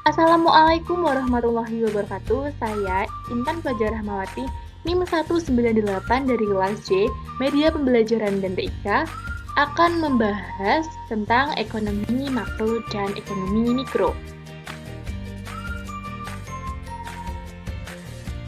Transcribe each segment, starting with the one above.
Assalamualaikum warahmatullahi wabarakatuh. Saya Intan Fajar Rahmawati, NIM 198 dari kelas J, Media Pembelajaran dan TIK, akan membahas tentang ekonomi makro dan ekonomi mikro.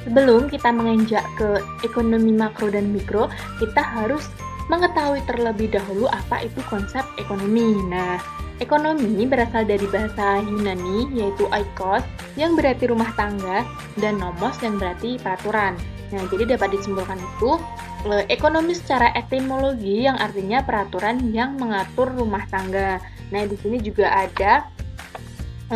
Sebelum kita menginjak ke ekonomi makro dan mikro, kita harus mengetahui terlebih dahulu apa itu konsep ekonomi. Nah, ekonomi berasal dari bahasa Yunani yaitu oikos yang berarti rumah tangga dan nomos yang berarti peraturan. Nah, jadi dapat disimpulkan itu ekonomi secara etimologi yang artinya peraturan yang mengatur rumah tangga. Nah, di sini juga ada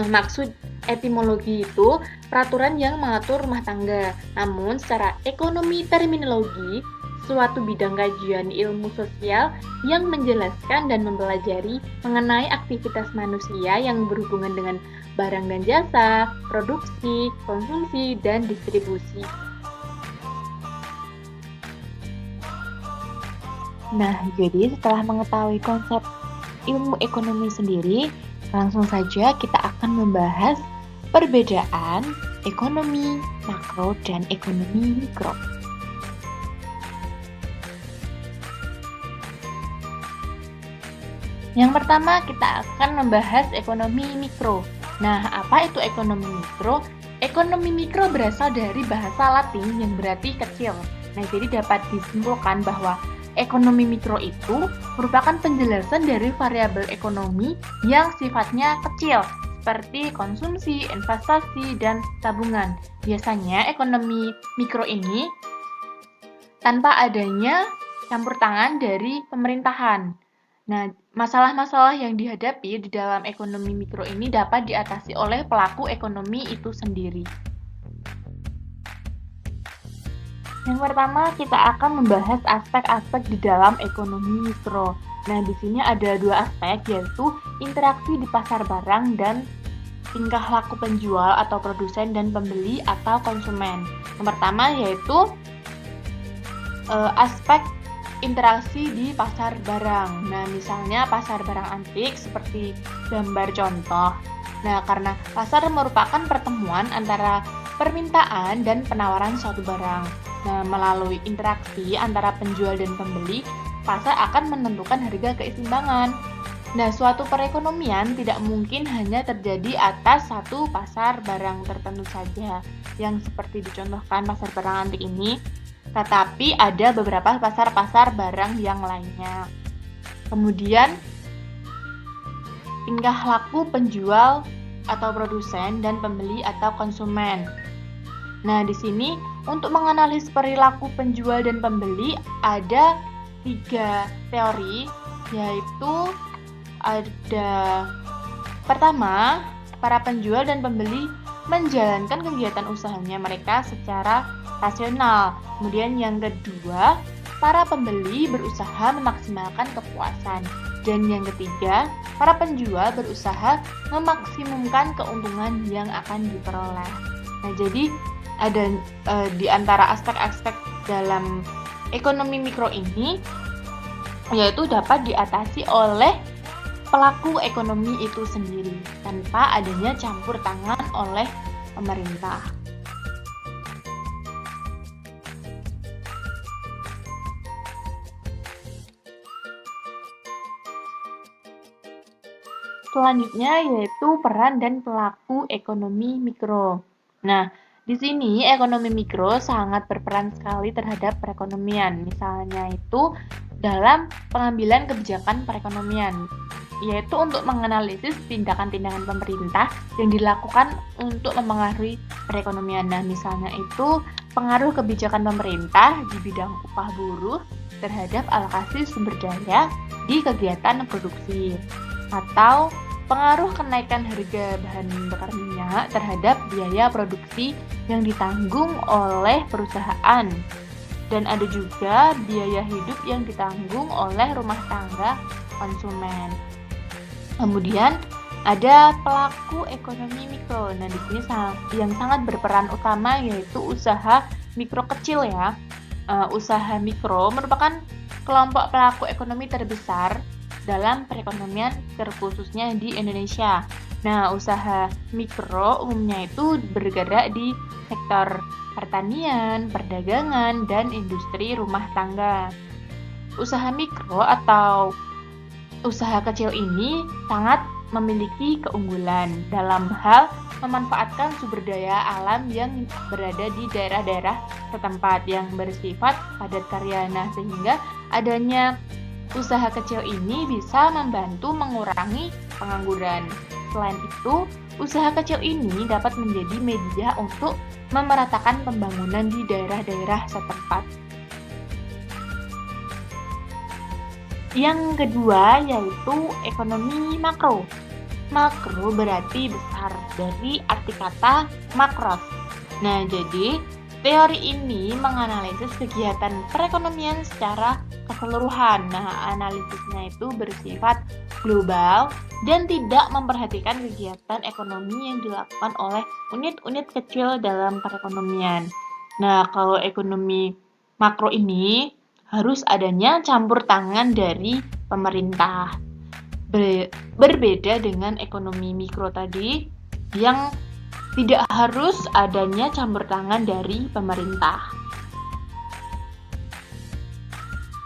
maksud etimologi itu peraturan yang mengatur rumah tangga. Namun secara ekonomi terminologi, suatu bidang kajian ilmu sosial yang menjelaskan dan mempelajari mengenai aktivitas manusia yang berhubungan dengan barang dan jasa, produksi, konsumsi, dan distribusi. Nah, jadi setelah mengetahui konsep ilmu ekonomi sendiri, langsung saja kita akan membahas perbedaan ekonomi makro dan ekonomi mikro. Yang pertama kita akan membahas ekonomi mikro. Nah, apa itu ekonomi mikro? Ekonomi mikro berasal dari bahasa Latin yang berarti kecil. Nah, jadi dapat disimpulkan bahwa ekonomi mikro itu merupakan penjelasan dari variabel ekonomi yang sifatnya kecil, seperti konsumsi, investasi, dan tabungan. Biasanya ekonomi mikro ini tanpa adanya campur tangan dari pemerintahan. Nah, masalah-masalah yang dihadapi di dalam ekonomi mikro ini dapat diatasi oleh pelaku ekonomi itu sendiri. Yang pertama, kita akan membahas aspek-aspek di dalam ekonomi mikro. Nah, di sini ada dua aspek, yaitu interaksi di pasar barang dan tingkah laku penjual atau produsen dan pembeli atau konsumen. Yang pertama yaitu aspek interaksi di pasar barang. Nah, misalnya pasar barang antik seperti gambar contoh. Nah, karena pasar merupakan pertemuan antara permintaan dan penawaran suatu barang. Nah, melalui interaksi antara penjual dan pembeli, pasar akan menentukan harga keseimbangan. Nah, suatu perekonomian tidak mungkin hanya terjadi atas satu pasar barang tertentu saja, yang seperti dicontohkan pasar barang antik ini, tetapi ada beberapa pasar-pasar barang yang lainnya. Kemudian, tingkah laku penjual atau produsen dan pembeli atau konsumen. Nah, di sini untuk menganalisis perilaku penjual dan pembeli ada 3 teori, yaitu ada pertama, para penjual dan pembeli menjalankan kegiatan usahanya mereka secara rasional. Kemudian yang kedua, para pembeli berusaha memaksimalkan kepuasan. Dan yang ketiga, para penjual berusaha memaksimumkan keuntungan yang akan diperoleh. Nah, jadi ada di antara aspek-aspek dalam ekonomi mikro ini, yaitu dapat diatasi oleh pelaku ekonomi itu sendiri tanpa adanya campur tangan oleh pemerintah. Selanjutnya yaitu peran dan pelaku ekonomi mikro. Nah, di sini ekonomi mikro sangat berperan sekali terhadap perekonomian. Misalnya itu dalam pengambilan kebijakan perekonomian, yaitu untuk menganalisis tindakan-tindakan pemerintah yang dilakukan untuk mempengaruhi perekonomian. Nah, misalnya itu pengaruh kebijakan pemerintah di bidang upah buruh terhadap alokasi sumber daya di kegiatan produksi, atau pengaruh kenaikan harga bahan bakar minyak terhadap biaya produksi yang ditanggung oleh perusahaan. Dan ada juga biaya hidup yang ditanggung oleh rumah tangga konsumen. Kemudian ada pelaku ekonomi mikro. Nah, di sini yang sangat berperan utama yaitu usaha mikro kecil ya. Usaha mikro merupakan kelompok pelaku ekonomi terbesar dalam perekonomian terkhususnya di Indonesia. Nah, usaha mikro umumnya itu bergerak di sektor pertanian, perdagangan, dan industri rumah tangga. Usaha mikro atau usaha kecil ini sangat memiliki keunggulan dalam hal memanfaatkan sumber daya alam yang berada di daerah-daerah setempat yang bersifat padat karya. Nah, sehingga adanya usaha kecil ini bisa membantu mengurangi pengangguran. Selain itu, usaha kecil ini dapat menjadi media untuk memeratakan pembangunan di daerah-daerah setempat. Yang kedua yaitu ekonomi makro. Makro berarti besar, dari arti kata makros. Nah, jadi teori ini menganalisis kegiatan perekonomian secara keseluruhan. Nah, analisisnya itu bersifat global dan tidak memperhatikan kegiatan ekonomi yang dilakukan oleh unit-unit kecil dalam perekonomian. Nah, kalau ekonomi makro ini harus adanya campur tangan dari pemerintah. Berbeda dengan ekonomi mikro tadi yang tidak harus adanya campur tangan dari pemerintah.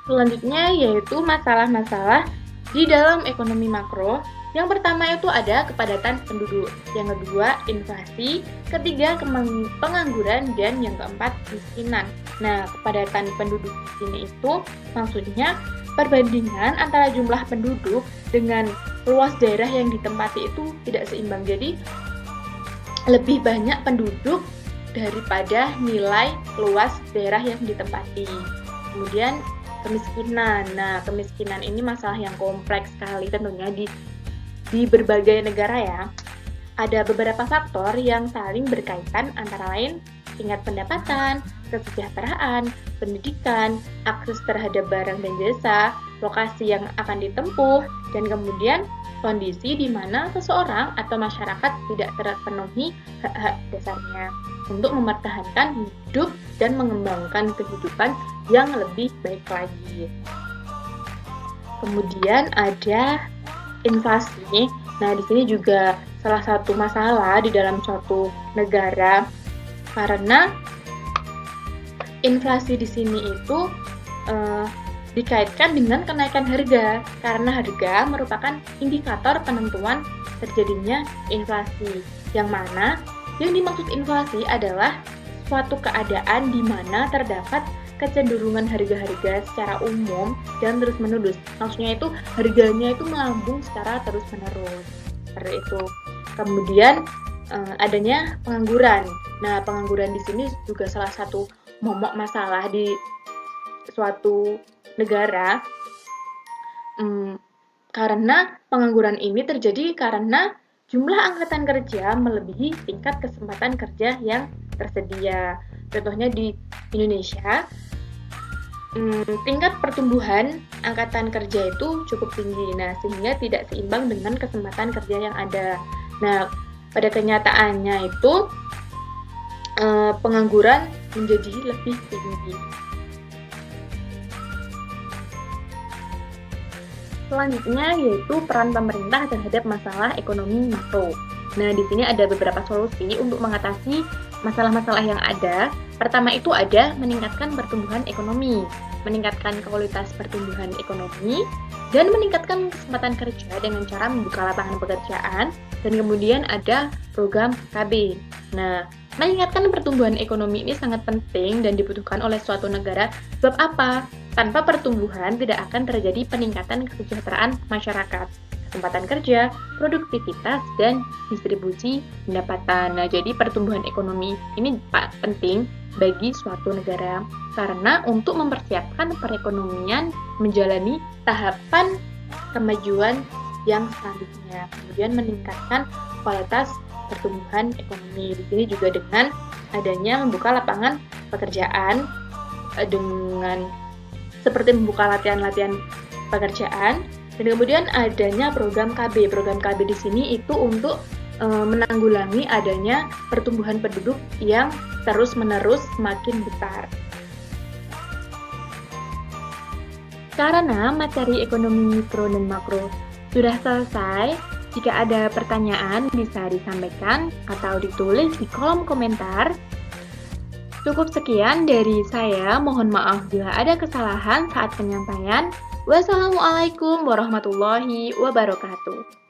Selanjutnya yaitu masalah-masalah di dalam ekonomi makro. Yang pertama itu ada kepadatan penduduk, yang kedua inflasi, ketiga pengangguran, dan yang keempat kemiskinan. Nah, kepadatan penduduk di sini itu maksudnya perbandingan antara jumlah penduduk dengan luas daerah yang ditempati itu tidak seimbang. Jadi lebih banyak penduduk daripada nilai luas daerah yang ditempati. Kemudian kemiskinan. Nah, kemiskinan ini masalah yang kompleks sekali tentunya di berbagai negara ya. Ada beberapa faktor yang saling berkaitan, antara lain tingkat pendapatan, kesejahteraan, pendidikan, akses terhadap barang dan jasa, lokasi yang akan ditempuh, dan kemudian kondisi di mana seseorang atau masyarakat tidak terpenuhi hak-hak dasarnya untuk mempertahankan hidup dan mengembangkan kehidupan yang lebih baik lagi. Kemudian ada inflasi. Nah, di sini juga salah satu masalah di dalam suatu negara karena inflasi di sini itu dikaitkan dengan kenaikan harga, karena harga merupakan indikator penentuan terjadinya inflasi. Yang mana yang dimaksud inflasi adalah suatu keadaan di mana terdapat kecenderungan harga-harga secara umum dan terus-menerus. Maksudnya itu harganya itu melambung secara terus-menerus. Seperti itu. Kemudian adanya pengangguran. Nah, pengangguran di sini juga salah satu momok masalah di suatu negara, karena pengangguran ini terjadi karena jumlah angkatan kerja melebihi tingkat kesempatan kerja yang tersedia. Contohnya di Indonesia, tingkat pertumbuhan angkatan kerja itu cukup tinggi, nah sehingga tidak seimbang dengan kesempatan kerja yang ada. Nah, pada kenyataannya itu pengangguran menjadi lebih tinggi. Selanjutnya yaitu peran pemerintah terhadap masalah ekonomi makro. Nah, di sini ada beberapa solusi untuk mengatasi masalah-masalah yang ada. Pertama itu ada meningkatkan pertumbuhan ekonomi, meningkatkan kualitas pertumbuhan ekonomi, dan meningkatkan kesempatan kerja dengan cara membuka lapangan pekerjaan, dan kemudian ada program KB. Nah, meningkatkan pertumbuhan ekonomi ini sangat penting dan dibutuhkan oleh suatu negara. Sebab apa? Tanpa pertumbuhan tidak akan terjadi peningkatan kesejahteraan masyarakat, kesempatan kerja, produktivitas, dan distribusi pendapatan. Nah, jadi pertumbuhan ekonomi ini penting bagi suatu negara karena untuk mempersiapkan perekonomian menjalani tahapan kemajuan yang selanjutnya. Kemudian meningkatkan kualitas pertumbuhan ekonomi. Di sini juga dengan adanya membuka lapangan pekerjaan dengan seperti membuka latihan-latihan pekerjaan, dan kemudian adanya program KB. Program KB di sini itu untuk menanggulangi adanya pertumbuhan penduduk yang terus-menerus semakin besar. Karena materi ekonomi mikro dan makro sudah selesai, Jika ada pertanyaan bisa disampaikan atau ditulis di kolom komentar. Cukup sekian dari saya, mohon maaf bila ada kesalahan saat penyampaian. Wassalamualaikum warahmatullahi wabarakatuh.